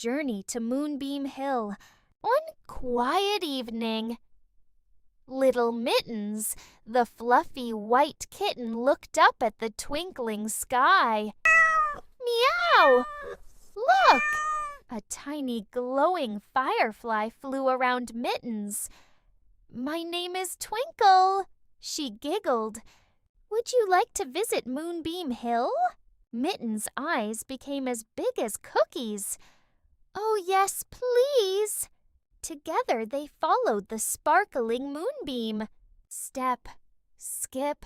journey to Moonbeam Hill. One quiet evening, little Mittens, the fluffy white kitten, looked up at the twinkling sky. Meow! Look! A tiny glowing firefly flew around Mittens. "My name is Twinkle," she giggled. "Would you like to visit Moonbeam Hill?" Mittens' eyes became as big as cookies. "Oh, yes, please." Together they followed the sparkling moonbeam. Step, skip,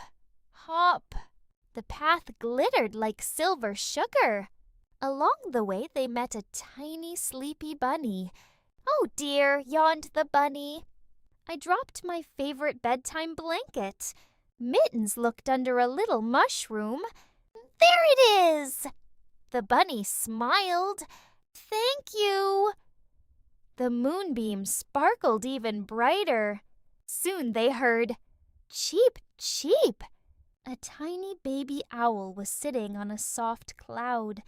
hop. The path glittered like silver sugar. Along the way they met a tiny sleepy bunny. "Oh dear," yawned the bunny. "I dropped my favorite bedtime blanket." Mittens looked under a little mushroom. "There it is!" The bunny smiled. "Thank you." The moonbeam sparkled even brighter. Soon they heard, "Cheep, cheep." A tiny baby owl was sitting on a soft cloud.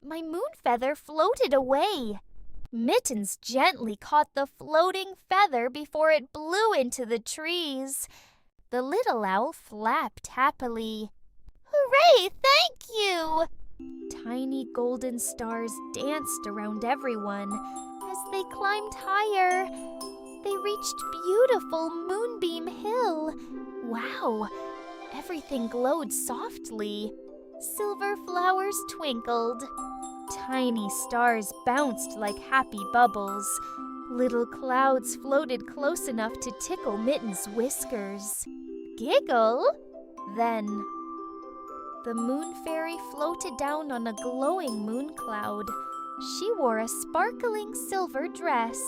My moon feather floated away. Mittens gently caught the floating feather before it blew into the trees. The little owl flapped happily. "Hooray, thank you!" Tiny golden stars danced around everyone. As they climbed higher, they reached beautiful Moonbeam Hill. Wow! Everything glowed softly. Silver flowers twinkled. Tiny stars bounced like happy bubbles. Little clouds floated close enough to tickle Mittens' whiskers. Giggle? Then the moon fairy floated down on a glowing moon cloud. She wore a sparkling silver dress.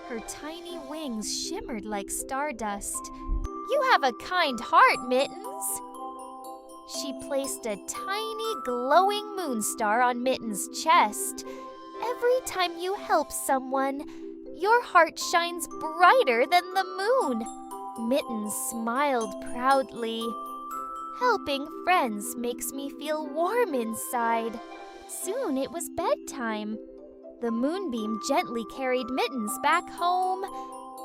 Her tiny wings shimmered like stardust. "You have a kind heart, Mittens." She placed a tiny glowing moon star on Mittens' chest. "Every time you help someone, your heart shines brighter than the moon." Mittens smiled proudly. "Helping friends makes me feel warm inside." Soon it was bedtime. The moonbeam gently carried Mittens back home.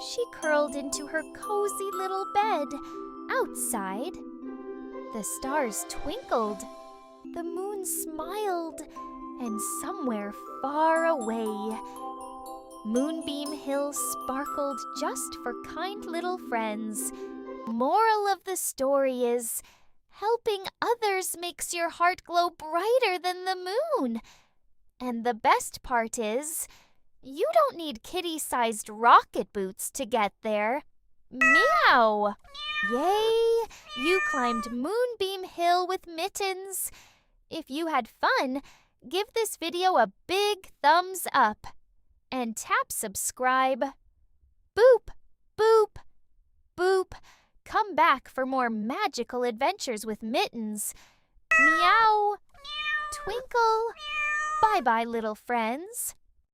She curled into her cozy little bed. Outside, the stars twinkled. The moon smiled. And somewhere far away, Moonbeam Hill sparkled just for kind little friends. Moral of the story is, helping others makes your heart glow brighter than the moon. And the best part is, you don't need kitty-sized rocket boots to get there. Meow! Yay! You climbed Moonbeam Hill with Mittens. If you had fun, give this video a big thumbs up. And tap subscribe. Boop, boop, boop. Come back for more magical adventures with Mittens. Meow. Twinkle. Bye-bye, little friends.